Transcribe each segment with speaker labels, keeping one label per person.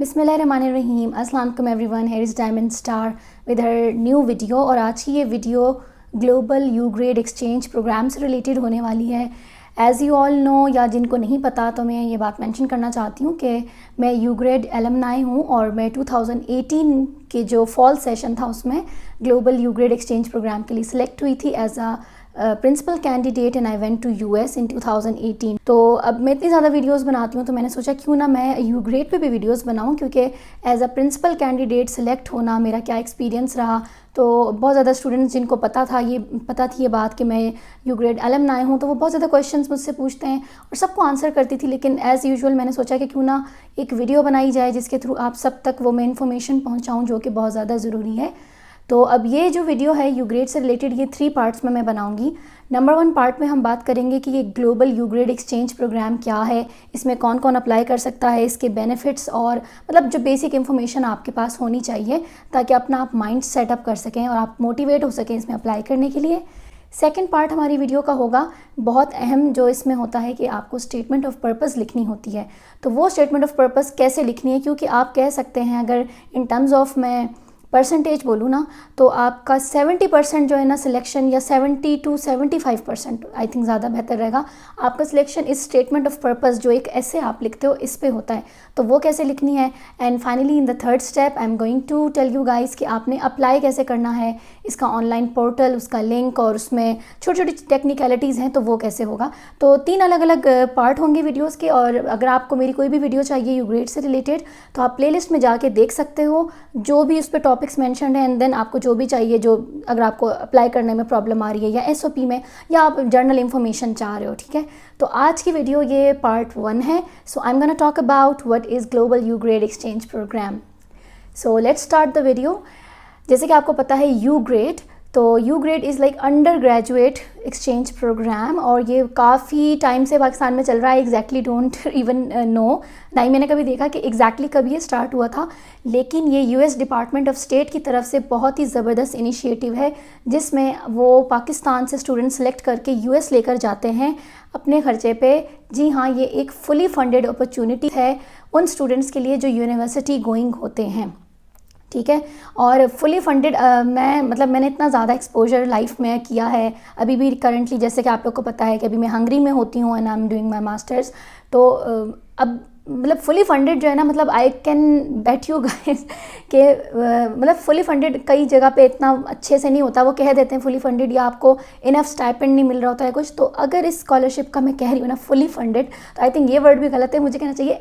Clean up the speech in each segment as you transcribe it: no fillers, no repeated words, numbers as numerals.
Speaker 1: बिस्मिल्लाहिर्रहमानिर्रहीम। अस्सलाम वालेकुम everyone. Here is Diamond Star with her new video. और आज की ये video global you grade exchange program से रिलेटेड होने वाली है। एज़ यू ऑल नो, या जिनको नहीं पता तो मैं ये बात मेंशन करना चाहती हूँ कि मैं यू ग्रेड एलमनाई हूँ और मैं 2018 के जो फॉल सेशन था उसमें global you grade exchange programme के लिए सिलेक्ट हुई थी as a principal candidate and I went to US in 2018। तो अब मैं इतनी ज़्यादा वीडियोस बनाती हूँ तो मैंने सोचा क्यों ना मैं यू ग्रेड पे भी वीडियोस बनाऊँ, क्योंकि as a principal candidate select होना मेरा क्या एक्सपीरियंस रहा। तो बहुत ज़्यादा स्टूडेंट्स जिनको पता थी ये बात कि मैं यू ग्रेड एलमनाई हूँ, तो वो बहुत ज़्यादा क्वेश्चंस मुझसे पूछते हैं और सबको आंसर करती थी। लेकिन एज़ यूजुअल मैंने सोचा कि क्यों ना एक वीडियो बनाई जाए जिसके थ्रू आप सब तक वो मैं इन्फॉर्मेशन पहुँचाऊँ जो कि बहुत ज़्यादा ज़रूरी है। तो अब ये जो वीडियो है यू ग्रेड से रिलेटेड, ये 3 पार्ट्स में मैं बनाऊंगी। नंबर 1 पार्ट में हम बात करेंगे कि ये global you grade exchange program क्या है, इसमें कौन कौन अप्लाई कर सकता है, इसके बेनिफिट्स और मतलब जो बेसिक इन्फॉर्मेशन आपके पास होनी चाहिए ताकि अपना आप माइंड सेटअप कर सकें और आप मोटिवेट हो सकें इसमें अप्लाई करने के लिए। सेकेंड पार्ट हमारी वीडियो का होगा बहुत अहम, जो इसमें होता है कि आपको स्टेटमेंट ऑफ पर्पस लिखनी होती है। तो वो स्टेटमेंट ऑफ पर्पस कैसे लिखनी है, क्योंकि आप कह सकते हैं अगर इन टर्म्स ऑफ मैं परसेंटेज बोलूँ ना तो आपका 70% जो है ना सिलेक्शन, या 70 to 75% आई थिंक ज़्यादा बेहतर रहेगा, आपका सिलेक्शन इस स्टेटमेंट ऑफ पर्पस जो एक ऐसे आप लिखते हो इस पे होता है। तो वो कैसे लिखनी है। And finally in the third step I am going to tell you guys कि आपने अप्लाई कैसे करना है, इसका ऑनलाइन पोर्टल, उसका लिंक और उसमें छोटी छोटी टेक्निकलिटीज़ हैं तो वो कैसे होगा। तो 3 अलग अलग पार्ट होंगे वीडियोज़ के। और अगर आपको मेरी कोई भी वीडियो चाहिए यू ग्रेड से रिलेटेड तो आप प्लेलिस्ट में जाके देख सकते हो जो भी उस पर टॉपिक्स मेंशन्ड है। एंड देन आपको जो भी चाहिए, जो अगर आपको अप्लाई करने में प्रॉब्लम आ रही है या एसओपी में, या आप जर्नल इन्फॉर्मेशन चाह रहे हो, ठीक है। तो आज की वीडियो ये पार्ट 1 है। So I am gonna talk about what is global you grade exchange programme. So let's start the video. जैसे कि आपको पता है यू ग्रेड, तो UGRAD is like undergraduate exchange programme और ये काफ़ी टाइम से पाकिस्तान में चल रहा है। एग्जैक्टली डोंट इवन नो, ना ही मैंने कभी देखा कि एग्जैक्टली कभी ये स्टार्ट हुआ था। लेकिन ये यूएस डिपार्टमेंट ऑफ स्टेट की तरफ से बहुत ही ज़बरदस्त इनिशिएटिव है जिसमें वो पाकिस्तान से स्टूडेंट सेलेक्ट करके यूएस लेकर जाते हैं अपने खर्चे पे। जी हाँ, ये एक फुली फंडेड अपॉर्चुनिटी है उन स्टूडेंट्स के लिए जो यूनिवर्सिटी गोइंग होते हैं, ठीक है। और फुली फंडेड मैंने इतना ज़्यादा एक्सपोजर लाइफ में किया है। अभी भी करंटली जैसे कि आप लोग को पता है कि अभी मैं हंगरी में होती हूँ and I am doing my masters. तो अब मतलब फुली फंडेड जो है ना, मतलब I can bet you guys कि मतलब फुली फंडेड कई जगह पे इतना अच्छे से नहीं होता। वो कह देते हैं फुली फंडेड या आपको इनफ स्टाइपेंड नहीं मिल रहा होता है कुछ। तो अगर इस स्कॉलरशिप का मैं कह रही हूँ ना फुली फंडेड, तो आई थिंक ये वर्ड भी गलत है, मुझे कहना चाहिए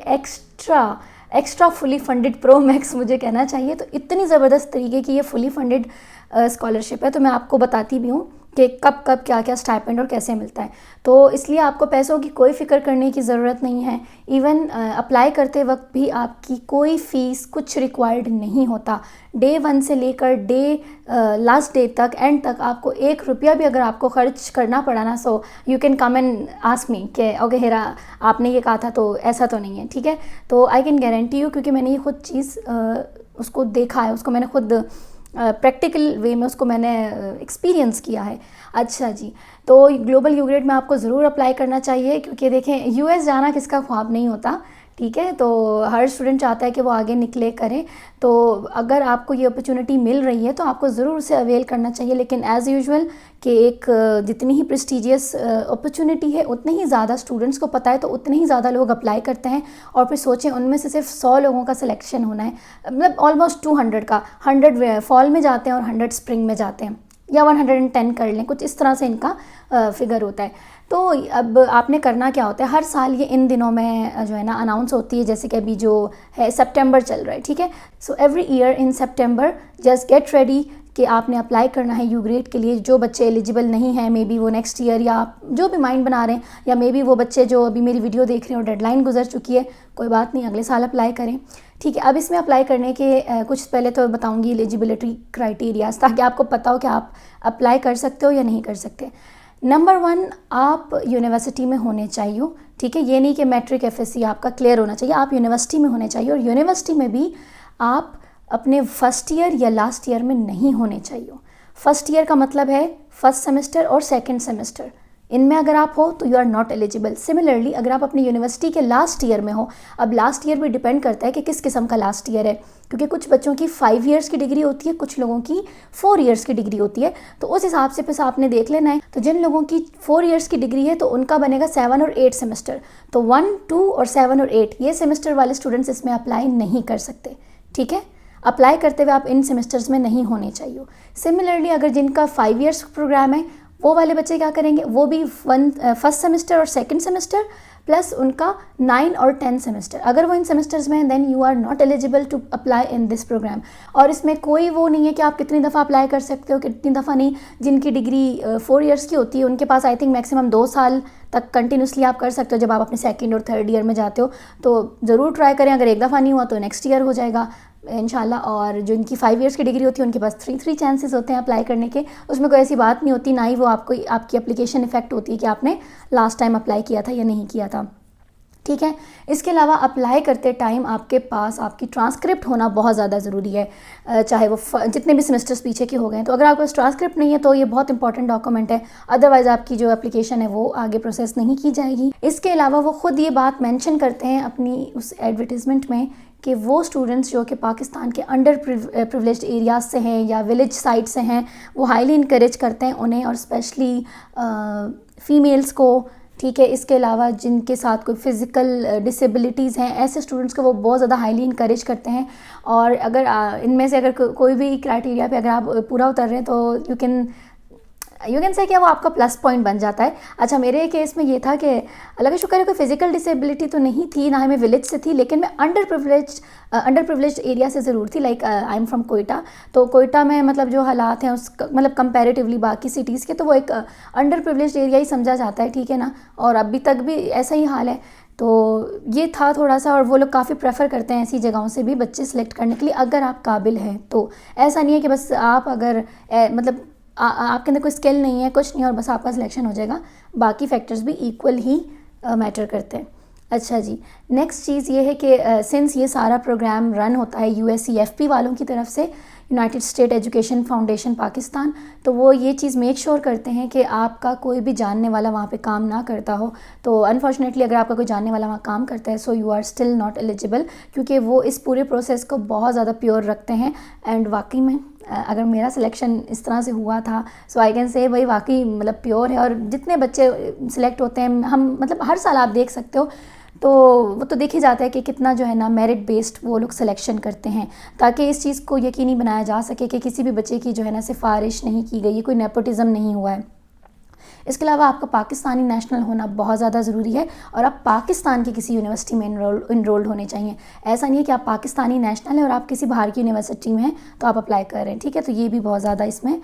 Speaker 1: extra fully funded pro max मुझे कहना चाहिए। तो इतनी ज़बरदस्त तरीके की ये फुली फंडेड स्कॉलरशिप है। तो मैं आपको बताती भी हूँ कि कब क्या क्या स्टाइपेंड और कैसे मिलता है। तो इसलिए आपको पैसों की कोई फ़िक्र करने की ज़रूरत नहीं है। इवन अप्लाई करते वक्त भी आपकी कोई फ़ीस कुछ रिक्वायर्ड नहीं होता। डे 1 से लेकर लास्ट डे तक, एंड तक आपको 1 रुपया भी अगर आपको खर्च करना पड़ा ना, so you can come and ask me कि ओके हेरा आपने ये कहा था तो ऐसा तो नहीं है, ठीक है। तो आई कैन गारंटी यू, क्योंकि मैंने ये खुद चीज़ उसको देखा है, उसको मैंने खुद प्रैक्टिकल वे में उसको मैंने एक्सपीरियंस किया है। अच्छा जी, तो ग्लोबल यू ग्रेड में आपको ज़रूर अप्लाई करना चाहिए, क्योंकि देखें यूएस जाना किसका ख्वाब नहीं होता, ठीक है। तो हर स्टूडेंट चाहता है कि वो आगे निकले करें। तो अगर आपको ये अपॉर्चुनिटी मिल रही है तो आपको ज़रूर उसे अवेल करना चाहिए। लेकिन एज़ यूजुअल कि एक जितनी ही प्रेस्टिजियस अपॉर्चुनिटी है उतने ही ज़्यादा स्टूडेंट्स को पता है, तो उतने ही ज़्यादा लोग अप्लाई करते हैं। और फिर सोचें उनमें से सिर्फ 100 लोगों का सिलेक्शन होना है, मतलब ऑलमोस्ट 200 का, 100 फॉल में जाते हैं और 100 स्प्रिंग में जाते हैं, या 110 कर लें, कुछ इस तरह से इनका फिगर होता है। तो अब आपने करना क्या होता है, हर साल ये इन दिनों में जो है ना अनाउंस होती है, जैसे कि अभी जो है सितंबर चल रहा है, ठीक है। So every year in September just get ready कि आपने अप्लाई करना है यू ग्रेड के लिए। जो बच्चे एलिजिबल नहीं हैं, मे बी वो नेक्स्ट ईयर, या आप जो भी माइंड बना रहे हैं, या मे बी वो बच्चे जो अभी मेरी वीडियो देख रहे हैं और डेडलाइन गुजर चुकी है, कोई बात नहीं, अगले साल अप्लाई करें, ठीक है। अब इसमें अप्लाई करने के कुछ पहले तो बताऊंगी एलिजिबिलिटी क्राइटेरियाज, ताकि आपको पता हो कि आप अप्लाई कर सकते हो या नहीं कर सकते। नंबर 1, आप यूनिवर्सिटी में होने चाहिए, ठीक है। ये नहीं कि मैट्रिक एफएससी आपका क्लियर होना चाहिए, आप यूनिवर्सिटी में होने चाहिए। और यूनिवर्सिटी में भी आप अपने फर्स्ट ईयर या लास्ट ईयर में नहीं होने चाहिए। फर्स्ट ईयर का मतलब है फर्स्ट सेमेस्टर और सेकंड सेमेस्टर, इनमें अगर आप हो तो you are not eligible. Similarly अगर आप अपनी यूनिवर्सिटी के लास्ट ईयर में हो, अब लास्ट ईयर भी डिपेंड करता है कि किस किस्म का लास्ट ईयर है, क्योंकि कुछ बच्चों की 5 ईयर्स की डिग्री होती है, कुछ लोगों की 4 ईयर्स की डिग्री होती है, तो उस हिसाब से बस आपने देख लेना है। तो जिन लोगों की 4 ईयर्स की डिग्री है तो उनका बनेगा 7 और 8 सेमेस्टर, तो 1, 2 और 7 और 8 ये सेमेस्टर वाले स्टूडेंट्स इसमें अप्लाई नहीं कर सकते, ठीक है। अप्लाई करते हुए आप इन सेमेस्टर्स में नहीं होने चाहिए। सिमिलरली अगर जिनका 5 ईयर्स प्रोग्राम है वो वाले बच्चे क्या करेंगे, वो भी फर्स्ट सेमेस्टर और सेकंड सेमेस्टर प्लस उनका 9 और 10 सेमेस्टर, अगर वो इन सेमेस्टर्स में हैं then you are not eligible to apply in this program. और इसमें कोई वो नहीं है कि आप कितनी दफ़ा अप्लाई कर सकते हो, कितनी दफ़ा नहीं। जिनकी डिग्री 4 ईयर्स की होती है उनके पास आई थिंक मैक्सिमम 2 साल तक कंटिन्यूसली आप कर सकते हो। जब आप अपने सेकंड और थर्ड ईयर में जाते हो तो ज़रूर ट्राई करें, अगर एक दफ़ा नहीं हुआ तो नेक्स्ट ईयर हो जाएगा इंशाल्लाह। और जो इनकी 5 ईयर्स की डिग्री होती है उनके पास 3 चांसेस होते हैं अप्लाई करने के, उसमें कोई ऐसी बात नहीं होती, ना ही वो आपको आपकी एप्लीकेशन इफेक्ट होती है कि आपने लास्ट टाइम अप्लाई किया था या नहीं किया था, ठीक है। इसके अलावा अप्लाई करते टाइम आपके पास आपकी ट्रांसक्रिप्ट होना बहुत ज़्यादा ज़रूरी है, चाहे वो जितने भी सेमेस्टर्स पीछे के हो गए। तो अगर आपके पास ट्रांसक्रिप्ट नहीं है तो ये बहुत इंपॉर्टेंट डॉक्यूमेंट है, अदरवाइज़ आपकी जो एप्लीकेशन है वो आगे प्रोसेस नहीं की जाएगी। इसके अलावा वो ख़ुद ये बात मेंशन करते हैं अपनी उस एडवर्टीज़मेंट में कि वो स्टूडेंट्स जो कि पाकिस्तान के अंडर प्रिविलेज्ड एरियाज से हैं या विलेज साइड से हैं वो हाईली इनकरेज करते हैं उन्हें, और स्पेशली फ़ीमेल्स को, ठीक है। इसके अलावा जिनके साथ कोई फ़िज़िकल डिसेबिलिटीज़ हैं ऐसे स्टूडेंट्स को वो बहुत ज़्यादा हाईली इनकरेज करते हैं। और अगर इनमें से अगर कोई भी क्राइटेरिया पे अगर आप पूरा उतर रहे हैं तो यू कैन से क्या वो आपका प्लस पॉइंट बन जाता है। अच्छा, मेरे केस में ये था कि अल्लाह का शुक्र है कोई फिजिकल डिसेबिलिटी तो नहीं थी, ना ही मैं विलेज से थी, लेकिन मैं अंडर प्रिविलेज्ड एरिया से ज़रूर थी। Like I am from Quetta, तो कोयटा में मतलब जो हालात हैं उस मतलब कंपैरेटिवली बाकी सिटीज़ के, तो वो एक अंडर प्रिविलेज्ड एरिया ही समझा जाता है, ठीक है ना। और अभी तक भी ऐसा ही हाल है। तो ये था थोड़ा सा, और वो लोग काफ़ी प्रेफर करते हैं ऐसी जगहों से भी बच्चे सेलेक्ट करने के लिए अगर आप काबिल हैं। तो ऐसा नहीं है कि बस आप अगर मतलब आपके अंदर कोई स्किल नहीं है, कुछ नहीं, और बस आपका सिलेक्शन हो जाएगा, बाकी फैक्टर्स भी इक्वल ही मैटर करते हैं। अच्छा जी, नेक्स्ट चीज़ ये है कि सिंस ये सारा प्रोग्राम रन होता है USCFP वालों की तरफ से, United state education foundation Pakistan, तो वो ये चीज़ मेक श्योर करते हैं कि आपका कोई भी जानने वाला वहाँ पे काम ना करता हो। तो अनफॉर्चुनेटली अगर आपका कोई जानने वाला वहाँ काम करता है so you are still not eligible, क्योंकि वो इस पूरे प्रोसेस को बहुत ज़्यादा प्योर रखते हैं। एंड वाकई में अगर मेरा सिलेक्शन इस तरह से हुआ था सो आई कैन से भाई वाकई मतलब प्योर है। और जितने बच्चे सिलेक्ट होते हैं हम मतलब हर साल आप देख सकते हो, तो वो तो देखी जाता है कि कितना जो है ना मेरिट बेस्ड वो लोग सिलेक्शन करते हैं, ताकि इस चीज़ को यकीनी बनाया जा सके कि किसी भी बच्चे की जो है ना सिफारिश नहीं की गई है, कोई नेपोटिज़म नहीं हुआ है। इसके अलावा आपका पाकिस्तानी नेशनल होना बहुत ज़्यादा ज़रूरी है, और आप पाकिस्तान की किसी यूनिवर्सिटी में इनरोल्ड होने चाहिए। ऐसा नहीं है कि आप पाकिस्तानी नेशनल हैं और आप किसी बाहर की यूनिवर्सिटी में हैं तो आप अप्लाई कर रहे हैं, ठीक है। तो ये भी बहुत ज़्यादा इसमें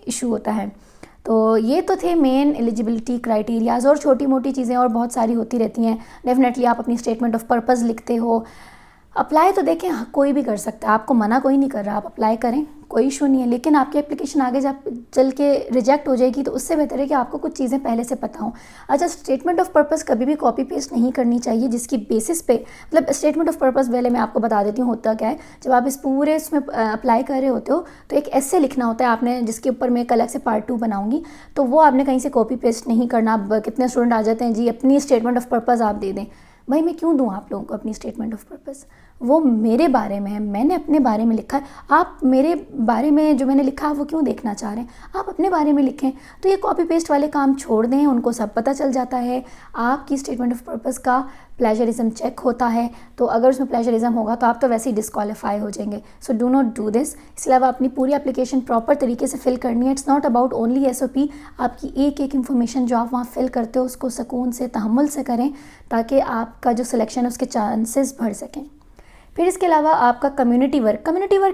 Speaker 1: इशू होता है। तो ये तो थे मेन एलिजिबिलिटी क्राइटेरियाज़, और छोटी मोटी चीज़ें और बहुत सारी होती रहती हैं। डेफिनेटली आप अपनी स्टेटमेंट ऑफ पर्पज़ लिखते हो। अप्लाई तो देखें कोई भी कर सकता है, आपको मना कोई नहीं कर रहा, आप अप्लाई करें, कोई इशू नहीं है। लेकिन आपकी एप्लीकेशन आगे जब चल के रिजेक्ट हो जाएगी तो उससे बेहतर है कि आपको कुछ चीज़ें पहले से पता हों। अच्छा, स्टेटमेंट ऑफ पर्पज़ कभी भी कॉपी पेस्ट नहीं करनी चाहिए, जिसकी बेसिस पे मतलब स्टेटमेंट ऑफ पर्पज़ पहले मैं आपको बता देती हूँ होता क्या है। जब आप इस पूरे इसमें अप्लाई कर रहे होते हो तो एक ऐसे लिखना होता है आपने, जिसके ऊपर मैं एक अलग से पार्ट 2 बनाऊँगी, तो वो आपने कहीं से कॉपी पेस्ट नहीं करना। अब कितने स्टूडेंट आ जाते हैं जी अपनी स्टेटमेंट ऑफ पर्पज़ आप दे दें, भाई मैं क्यों दूँ आप लोगों को अपनी स्टेटमेंट ऑफ पर्पज़, वो मेरे बारे में है, मैंने अपने बारे में लिखा है। आप मेरे बारे में जो मैंने लिखा है वो क्यों देखना चाह रहे हैं, आप अपने बारे में लिखें। तो ये कॉपी पेस्ट वाले काम छोड़ दें, उनको सब पता चल जाता है। आपकी स्टेटमेंट ऑफ पर्पज़ का प्लेजरिज्म चेक होता है, तो अगर उसमें प्लेजरिज्म होगा तो आप तो वैसे ही डिस्क्वालीफाई हो जाएंगे। So do not do this. इसके अलावा अपनी पूरी एप्लीकेशन प्रॉपर तरीके से फिल करनी है। It's not about only SOP, आपकी एक एक इन्फॉर्मेशन जो आप वहाँ फिल करते हो उसको सुकून से तहम्मुल से करें, ताकि आपका जो सिलेक्शन है उसके चांसेस बढ़ सकें। फिर इसके अलावा आपका कम्युनिटी वर्क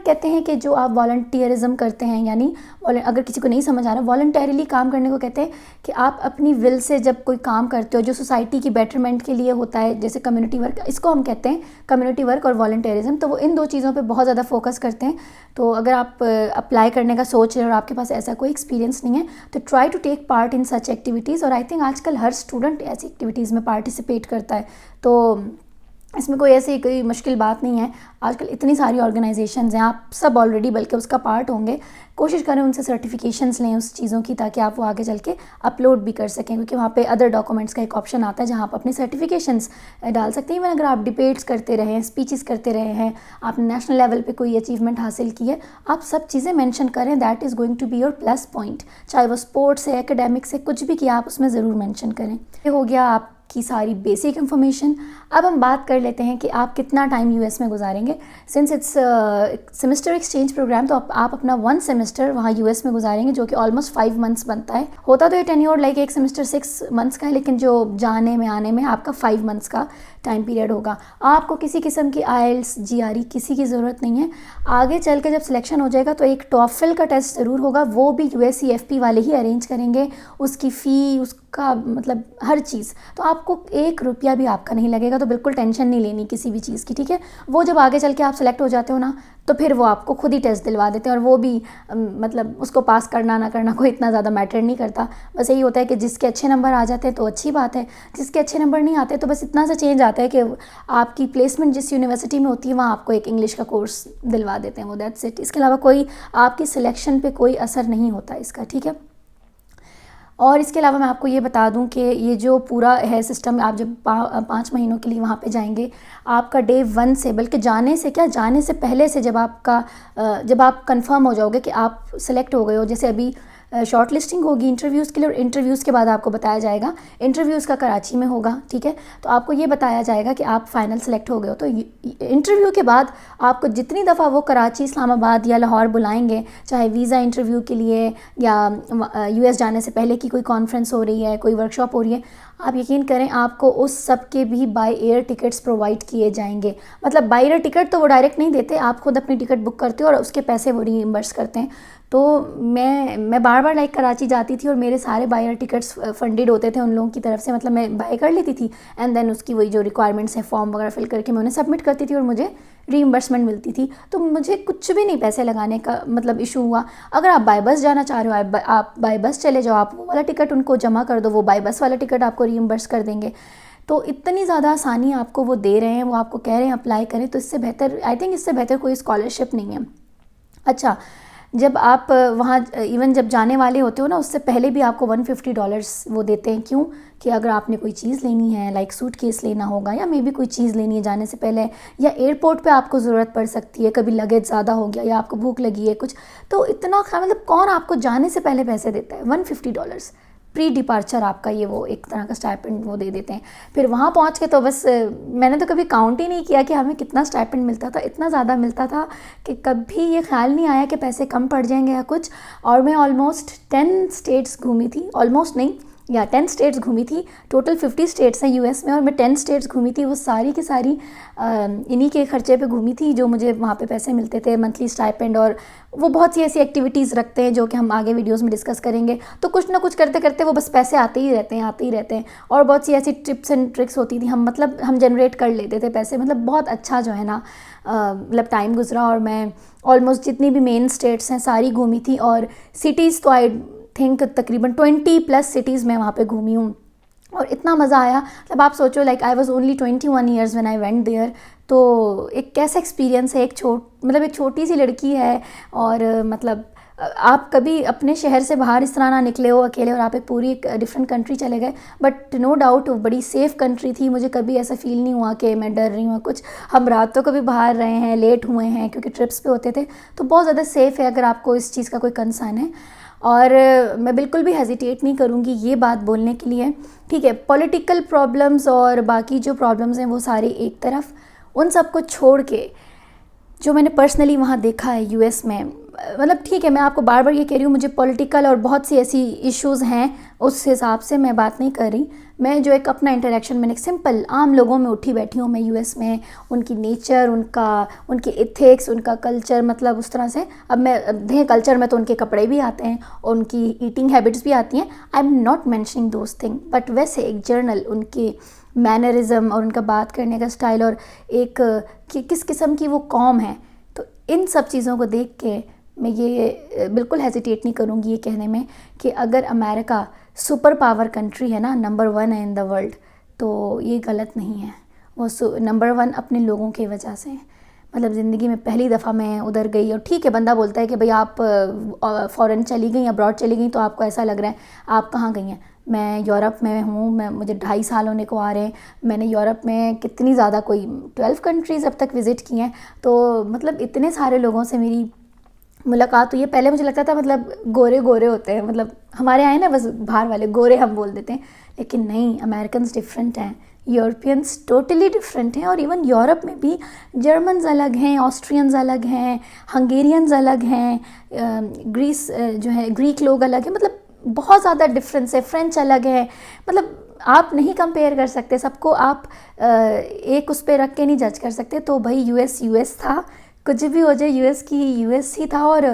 Speaker 1: कहते हैं कि जो आप वॉलंटियरिज्म करते हैं, यानी अगर किसी को नहीं समझ आ रहा, वॉलंटरीली काम करने को कहते हैं कि आप अपनी विल से जब कोई काम करते हो जो सोसाइटी की बेटरमेंट के लिए होता है, जैसे कम्युनिटी वर्क, इसको हम कहते हैं कम्युनिटी वर्क और वॉलंटियरिज्म। तो वो इन दो चीज़ों पे बहुत ज़्यादा फोकस करते हैं। तो अगर आप अप्लाई करने का सोच रहे हैं और आपके पास ऐसा कोई एक्सपीरियंस नहीं है तो try to take part in such activities. और आई थिंक आजकल हर स्टूडेंट ऐसी एक्टिविटीज़ में पार्टिसिपेट करता है, तो इसमें कोई ऐसी कोई मुश्किल बात नहीं है। आजकल इतनी सारी ऑर्गेनाइजेशंस हैं, आप सब ऑलरेडी बल्कि उसका पार्ट होंगे। कोशिश करें उनसे सर्टिफिकेशंस लें उस चीज़ों की, ताकि आप वो आगे चल के अपलोड भी कर सकें, क्योंकि वहाँ पे अदर डॉक्यूमेंट्स का एक ऑप्शन आता है जहाँ आप अपने सर्टिफिकेशंस डाल सकते हैं। इवन अगर आप डिबेट्स करते रहे हैं, स्पीचेस करते रहे हैं, आपने नेशनल लेवल पे कोई अचीवमेंट हासिल की है, आप सब चीज़ें मेंशन करें। That is going to be your plus point. चाहे वो स्पोर्ट्स है, एकेडमिक्स है, कुछ भी किया आप उसमें ज़रूर मेंशन करें। ये हो गया आप की सारी बेसिक इन्फॉर्मेशन। अब हम बात कर लेते हैं कि आप कितना टाइम यूएस में गुजारेंगे। Since it's semester exchange programme, तो आप अपना 1 सेमेस्टर वहाँ यूएस में गुजारेंगे, जो कि ऑलमोस्ट 5 मंथ्स बनता है। होता तो ये टेन्योर लाइक एक सेमेस्टर 6 मंथ्स का है, लेकिन जो जाने में आने में आपका 5 मंथ्स का टाइम पीरियड होगा। आपको किसी किस्म की आइल्स, जीआरई किसी की ज़रूरत नहीं है। आगे चल के जब सिलेक्शन हो जाएगा तो एक टॉफल का टेस्ट ज़रूर होगा, वो भी यूएससीएफपी वाले ही अरेंज करेंगे। उसकी फ़ी, उसका मतलब हर चीज़, तो आपको 1 रुपया भी आपका नहीं लगेगा, तो बिल्कुल टेंशन नहीं लेनी किसी भी चीज़ की, ठीक है। वो जब आगे चल के आप सेलेक्ट हो जाते हो ना, तो फिर वो आपको खुद ही टेस्ट दिलवा देते हैं, और वो भी मतलब उसको पास करना ना करना कोई इतना ज़्यादा मैटर नहीं करता। बस यही होता है कि जिसके अच्छे नंबर आ जाते हैं तो अच्छी बात है, जिसके अच्छे नंबर नहीं आते तो बस इतना सा चेंज आता है कि आपकी प्लेसमेंट जिस यूनिवर्सिटी में होती है वहाँ आपको एक इंग्लिश का कोर्स दिलवा देते हैं, वो दैट्स इट। इसके अलावा कोई आपकी सिलेक्शन पे कोई असर नहीं होता इसका, ठीक है। और इसके अलावा मैं आपको ये बता दूं कि ये जो पूरा है सिस्टम, आप जब 5 महीनों के लिए वहाँ पे जाएंगे, आपका डे 1 से, बल्कि जाने से क्या, जाने से पहले से जब आप कंफर्म हो जाओगे कि आप सेलेक्ट हो गए हो, जैसे अभी शॉर्ट लिस्टिंग होगी इंटरव्यूज़ के लिए, और इंटरव्यूज़ के बाद आपको बताया जाएगा, इंटरव्यूज़ का कराची में होगा, ठीक है। तो आपको ये बताया जाएगा कि आप फाइनल सेलेक्ट हो गए हो। तो इंटरव्यू के बाद आपको जितनी दफ़ा वो कराची, इस्लामाबाद या लाहौर बुलाएंगे, चाहे वीज़ा इंटरव्यू के लिए या यूएस जाने से पहले की कोई कॉन्फ्रेंस हो रही है, कोई वर्कशॉप हो रही है, आप यकीन करें आपको उस सब के भी बाय एयर टिकट्स प्रोवाइड किए जाएंगे। मतलब बाय एयर टिकट तो वो डायरेक्ट नहीं देते, आप खुद अपनी टिकट बुक करते हो और उसके पैसे वो रीइंबर्स करते हैं। तो मैं बार बार लाइक कराची जाती थी और मेरे सारे बाय एयर टिकट्स फंडेड होते थे उन लोगों की तरफ से, मतलब मैं बाय कर लेती थी एंड देन उसकी वही जो रिक्वायरमेंट्स हैं फॉर्म वगैरह फिल करके मैं उन्हें सबमिट करती थी और मुझे रीइंबर्समेंट मिलती थी। तो मुझे कुछ भी नहीं पैसे लगाने का मतलब इशू हुआ। अगर आप बाय बस जाना चाह रहे हो, आप बाय बस चले जाओ, आप वो वाला टिकट उनको जमा कर दो, वो बाय बस वाला टिकट आपको रीइंबर्स कर देंगे। तो इतनी ज़्यादा आसानी आपको वो दे रहे हैं, वो आपको कह रहे हैं अप्लाई करें, तो इससे बेहतर, आई थिंक इससे बेहतर कोई स्कॉलरशिप नहीं है। अच्छा, जब आप वहाँ इवन जब जाने वाले होते हो ना, उससे पहले भी आपको $150 वो देते हैं। क्यों? कि अगर आपने कोई चीज़ लेनी है, लाइक सूटकेस लेना होगा या मे बी कोई चीज़ लेनी है जाने से पहले, या एयरपोर्ट पे आपको ज़रूरत पड़ सकती है, कभी लगेज ज़्यादा हो गया या आपको भूख लगी है कुछ, तो इतना मतलब कौन आपको जाने से पहले पैसे देता है? $150 प्री डिपार्चर आपका ये वो एक तरह का स्टाइपेंड वो दे देते हैं। फिर वहाँ पहुँच के तो बस मैंने तो कभी काउंट ही नहीं किया कि हमें कितना स्टाइपेंड मिलता था, इतना ज़्यादा मिलता था कि कभी ये ख्याल नहीं आया कि पैसे कम पड़ जाएंगे या कुछ। और मैं ऑलमोस्ट 10 स्टेट्स घूमी थी, ऑलमोस्ट नहीं या 10 स्टेट्स घूमी थी। टोटल 50 स्टेट्स हैं यूएस में और मैं 10 स्टेट्स घूमी थी। वो सारी की सारी इन्हीं के खर्चे पे घूमी थी जो मुझे वहाँ पे पैसे मिलते थे, मंथली स्टाइपेंड। और वो बहुत सी ऐसी एक्टिविटीज़ रखते हैं जो कि हम आगे वीडियोस में डिस्कस करेंगे। तो कुछ ना कुछ करते करते वो बस पैसे आते ही रहते हैं। और बहुत सी ऐसी टिप्स एंड ट्रिक्स होती थी, हम जनरेट कर लेते थे पैसे। मतलब बहुत अच्छा जो है ना मतलब टाइम गुजरा। और मैं ऑलमोस्ट जितनी भी मेन स्टेट्स हैं सारी घूमी थी। और सिटीज़ तो आई थिंक तकरीबन 20+ सिटीज़ में वहाँ पे घूमी हूँ और इतना मज़ा आया। मतलब आप सोचो, like I was only 21 years when I went there. तो एक कैसा एक्सपीरियंस है, एक छोटी सी लड़की है और मतलब आप कभी अपने शहर से बाहर इस तरह ना निकले हो अकेले और आप एक पूरी एक डिफरेंट कंट्री चले गए। बट नो डाउट बड़ी सेफ़ कंट्री थी। मुझे कभी ऐसा फील नहीं हुआ कि मैं डर रही हूँ कुछ। हम रातों को भी बाहर रहे हैं, लेट हुए हैं क्योंकि ट्रिप्स पे होते थे। तो बहुत ज़्यादा सेफ़ है अगर आपको इस चीज़ का कोई कंसर्न है। और मैं बिल्कुल भी हेजिटेट नहीं करूँगी ये बात बोलने के लिए, ठीक है। पॉलिटिकल प्रॉब्लम्स और बाकी जो प्रॉब्लम्स हैं वो सारी एक तरफ, उन सब को छोड़ के जो मैंने पर्सनली वहाँ देखा है यूएस में, मतलब ठीक है, मैं आपको बार बार ये कह रही हूँ, मुझे पॉलिटिकल और बहुत सी ऐसी इश्यूज़ हैं उस हिसाब से मैं बात नहीं कर रही। मैं जो एक अपना इंटरेक्शन, मैंने सिंपल आम लोगों में उठी बैठी हूँ मैं यूएस में, उनकी नेचर, उनकी एथिक्स, उनका कल्चर, मतलब उस तरह से। अब मैं देखें कल्चर में तो उनके कपड़े भी आते हैं और उनकी ईटिंग हैबिट्स भी आती हैं। I am not mentioning those thing, but वैसे एक जर्नल उनकी मैनरिज़म और उनका बात करने का स्टाइल और एक कि किस किस्म की वो कौम है, तो इन सब चीज़ों को देख के मैं ये बिल्कुल हेजिटेट नहीं करूँगी ये कहने में कि अगर अमेरिका सुपर पावर कंट्री है ना, नंबर 1 है इन द वर्ल्ड, तो ये गलत नहीं है। वो नंबर 1 अपने लोगों की वजह से। मतलब ज़िंदगी में पहली दफ़ा मैं उधर गई, और ठीक है बंदा बोलता है कि भाई आप फ़ॉरेन चली गई, अब्रॉड चली गई तो आपको ऐसा लग रहा है। आप कहाँ गई हैं? मैं यूरोप में हूँ, मुझे 2.5 साल होने को आ रहे हैं। मैंने यूरोप में कितनी ज़्यादा, कोई 12 कंट्रीज़ अब तक विज़िट की हैं। तो मतलब इतने सारे लोगों से मेरी मुलाकात हुई है। पहले मुझे लगता था मतलब गोरे गोरे होते हैं, मतलब हमारे यहाँ ना बस बाहर वाले गोरे हम बोल देते हैं, लेकिन नहीं, अमेरिकन्स डिफरेंट हैं, यूरोपियंस टोटली डिफरेंट हैं। और इवन यूरोप में भी जर्मन्स अलग हैं, ऑस्ट्रियंस अलग हैं, हंगेरियंस अलग हैं, ग्रीस जो है ग्रीक लोग अलग हैं, मतलब बहुत ज़्यादा डिफरेंस है। फ्रेंच अलग है, मतलब आप नहीं कंपेयर कर सकते सबको, आप एक उस पर रख के नहीं जज कर सकते। तो भाई यूएस था, कुछ भी हो जाए यूएस ही था। और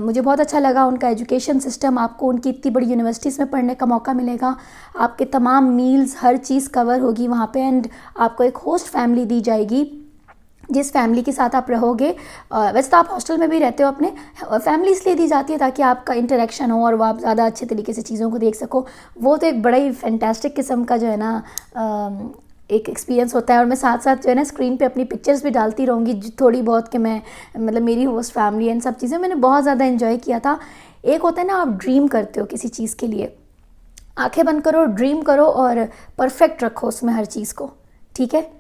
Speaker 1: मुझे बहुत अच्छा लगा उनका एजुकेशन सिस्टम। आपको उनकी इतनी बड़ी यूनिवर्सिटीज़ में पढ़ने का मौका मिलेगा, आपके तमाम मील्स हर चीज़ कवर होगी वहाँ पे, एंड आपको एक होस्ट फैमिली दी जाएगी जिस फैमिली के साथ आप रहोगे। वैसे तो आप हॉस्टल में भी रहते हो, अपने फैमिली इसलिए दी जाती है ताकि आपका इंटरेक्शन हो और वो आप ज़्यादा अच्छे तरीके से चीज़ों को देख सको। वो तो एक बड़ा ही फैंटास्टिक किस्म का जो है ना एक एक्सपीरियंस होता है। और मैं साथ साथ जो है ना स्क्रीन पे अपनी पिक्चर्स भी डालती रहूँगी थोड़ी बहुत, कि मैं मतलब मेरी होस्ट फैमिली एंड सब चीज़ें मैंने बहुत ज़्यादा इन्जॉय किया था। एक होता है ना, आप ड्रीम करते हो किसी चीज़ के लिए, आंखें बंद करो, ड्रीम करो और परफेक्ट रखो उसमें हर चीज़ को, ठीक है।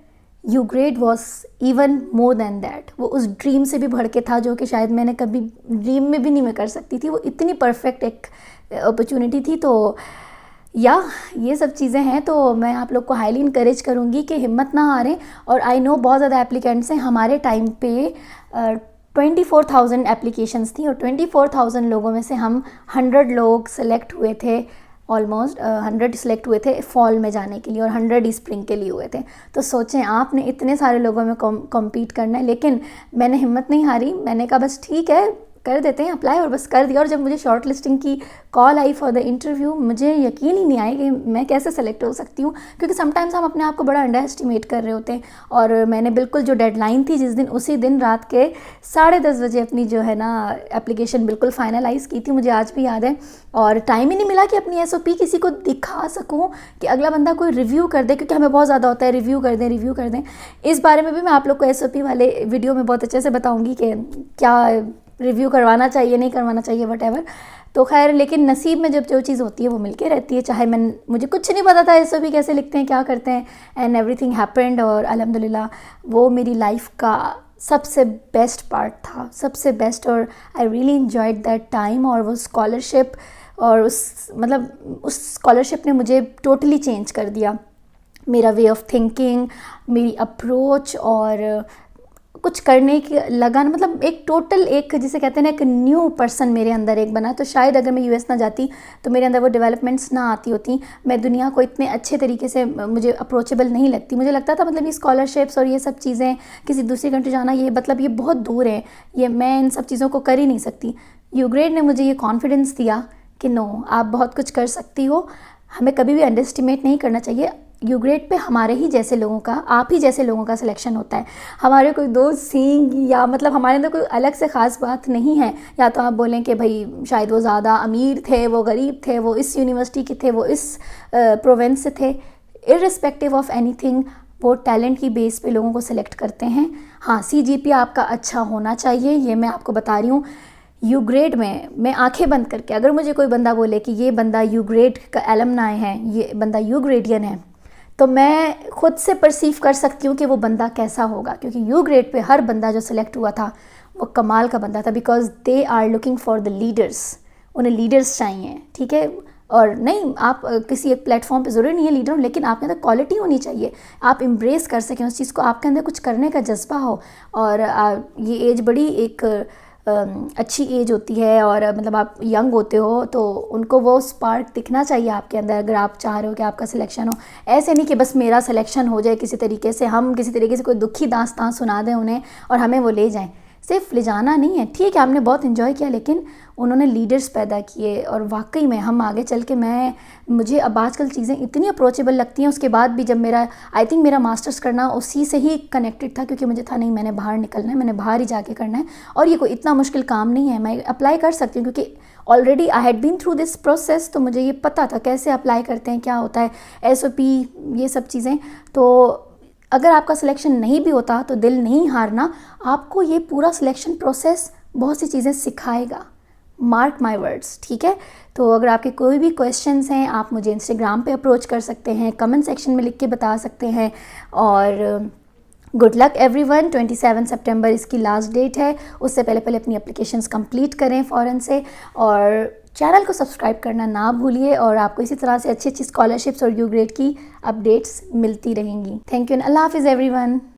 Speaker 1: UGRAD was even more than that. वो उस ड्रीम से भी बढ़ के था, जो कि शायद मैंने कभी ड्रीम में भी नहीं मैं कर सकती थी। वो इतनी परफेक्ट एक अपॉर्चुनिटी थी। तो या ये सब चीज़ें हैं, तो मैं आप लोग को हाईली इनकरेज करूँगी कि हिम्मत ना हारें। और आई नो बहुत ज़्यादा एप्लीकेंट्स हैं। हमारे टाइम पे 24,000 एप्लीकेशंस थी, और 24,000 लोगों में से हम 100 लोग सेलेक्ट हुए थे। ऑलमोस्ट 100 सेलेक्ट हुए थे फॉल में जाने के लिए, और 100 ही स्प्रिंग के लिए हुए थे। तो सोचें, आपने इतने सारे लोगों में कॉम्पीट करना है। लेकिन मैंने हिम्मत नहीं हारी, मैंने कहा बस ठीक है कर देते हैं अप्लाई, और बस कर दिया। और जब मुझे शॉर्ट लिस्टिंग की call I for the interview, मुझे यकीन ही नहीं आया कि मैं कैसे सेलेक्ट हो सकती हूँ, क्योंकि समटाइम्स हम अपने आप को बड़ा अंडर एस्टिमेट कर रहे होते हैं। और मैंने बिल्कुल जो डेडलाइन थी जिस दिन, उसी दिन रात के 10:30 बजे अपनी जो है ना एप्लीकेशन बिल्कुल फाइनलाइज़ की थी, मुझे आज भी याद है। और टाइम ही नहीं मिला कि अपनी SOP किसी को दिखा सकूँ, कि अगला बंदा कोई रिव्यू कर दे, क्योंकि हमें बहुत ज़्यादा होता है रिव्यू कर दें। इस बारे में भी मैं आप लोग को SOP वाले वीडियो में बहुत अच्छे से बताऊँगी कि क्या रिव्यू करवाना चाहिए, नहीं करवाना चाहिए, वट। तो खैर, लेकिन नसीब में जब जो चीज़ होती है वो मिलके रहती है। चाहे मुझे कुछ नहीं पता था SOP कैसे लिखते हैं, क्या करते हैं, एंड एवरीथिंग हैपेंड। और अल्हम्दुलिल्लाह वो मेरी लाइफ का सबसे बेस्ट पार्ट था, सबसे बेस्ट। और I really enjoyed that time. और वो स्कॉलरशिप, और उस स्कॉलरशिप ने मुझे टोटली चेंज कर दिया, मेरा वे ऑफ थिंकिंग, मेरी अप्रोच, और कुछ करने की लगन, मतलब एक टोटल, एक जिसे कहते हैं ना, एक न्यू पर्सन मेरे अंदर एक बना। तो शायद अगर मैं US ना जाती तो मेरे अंदर वो डेवलपमेंट्स ना आती होती। मैं दुनिया को इतने अच्छे तरीके से, मुझे अप्रोचेबल नहीं लगती। मुझे लगता था मतलब ये स्कॉलरशिप्स और ये सब चीज़ें, किसी दूसरी कंट्री जाना, ये मतलब ये बहुत दूर है, ये मैं इन सब चीज़ों को कर ही नहीं सकती। यूग्रेड ने मुझे ये कॉन्फिडेंस दिया कि नो, आप बहुत कुछ कर सकती हो, हमें कभी भी अंडर एस्टिमेट नहीं करना चाहिए। यूग्रेड पे हमारे ही जैसे लोगों का, आप ही जैसे लोगों का सिलेक्शन होता है। हमारे कोई दोस्त सींग या मतलब हमारे अंदर कोई अलग से ख़ास बात नहीं है। या तो आप बोलें कि भाई शायद वो ज़्यादा अमीर थे, वो गरीब थे, वो इस यूनिवर्सिटी के थे, वो इस प्रोविंस से थे, इर्रिस्पेक्टिव ऑफ एनीथिंग, वो टैलेंट की बेस पे लोगों को सिलेक्ट करते हैं। हाँ, CGPA आपका अच्छा होना चाहिए, ये मैं आपको बता रही हूँ। यूग्रेड में मैं आंखें बंद करके, अगर मुझे कोई बंदा बोले कि ये बंदा यूग्रेड का एलमनाई है, ये बंदा यूग्रेडियन है, तो मैं खुद से परसीव कर सकती हूँ कि वो बंदा कैसा होगा। क्योंकि यूग्रेड पे हर बंदा जो सिलेक्ट हुआ था वो कमाल का बंदा था, because they are looking for the leaders. उन्हें लीडर्स चाहिए, ठीक है। और नहीं, आप किसी एक प्लेटफॉर्म पे ज़रूरी नहीं है लीडर हो, लेकिन आपके अंदर क्वालिटी होनी चाहिए, आप एम्ब्रेस कर सकें उस चीज़ को, आपके अंदर कुछ करने का जज्बा हो। और ये एज बड़ी एक अच्छी एज होती है, और मतलब आप यंग होते हो, तो उनको वो स्पार्क दिखना चाहिए आपके अंदर, अगर आप चाह रहे हो कि आपका सिलेक्शन हो। ऐसे नहीं कि बस मेरा सिलेक्शन हो जाए किसी तरीके से, हम किसी तरीके से कोई दुखी दास्तान सुना दें उन्हें और हमें वो ले जाएं। सिर्फ ले जाना नहीं है, ठीक है, हमने बहुत इन्जॉय किया, लेकिन उन्होंने लीडर्स पैदा किए। और वाकई में हम आगे चल के, मुझे अब आजकल चीज़ें इतनी अप्रोचेबल लगती हैं। उसके बाद भी जब आई थिंक मेरा मास्टर्स करना उसी से ही कनेक्टेड था, क्योंकि मुझे था नहीं, मैंने बाहर निकलना है, मैंने बाहर ही जाके करना है, और ये कोई इतना मुश्किल काम नहीं है, मैं अप्लाई कर सकती हूँ, क्योंकि already I had been through this process. तो मुझे ये पता था कैसे अप्लाई करते हैं, क्या होता है SOP, ये सब चीज़ें। तो अगर आपका सिलेक्शन नहीं भी होता तो दिल नहीं हारना, आपको ये पूरा सिलेक्शन प्रोसेस बहुत सी चीज़ें सिखाएगा, मार्क माई वर्ड्स, ठीक है। तो अगर आपके कोई भी क्वेश्चंस हैं आप मुझे इंस्टाग्राम पे अप्रोच कर सकते हैं, कमेंट सेक्शन में लिख के बता सकते हैं। और गुड लक एवरीवन। 27 सितंबर इसकी लास्ट डेट है, उससे पहले पहले अपनी एप्लीकेशंस कंप्लीट करें फ़ौरन से, और चैनल को सब्सक्राइब करना ना भूलिए। और आपको इसी तरह से अच्छी अच्छी स्कॉलरशिप्स और यू ग्रेड की अपडेट्स मिलती रहेंगी। थैंक यू एंड अल्लाह हाफिज़ एवरीवन।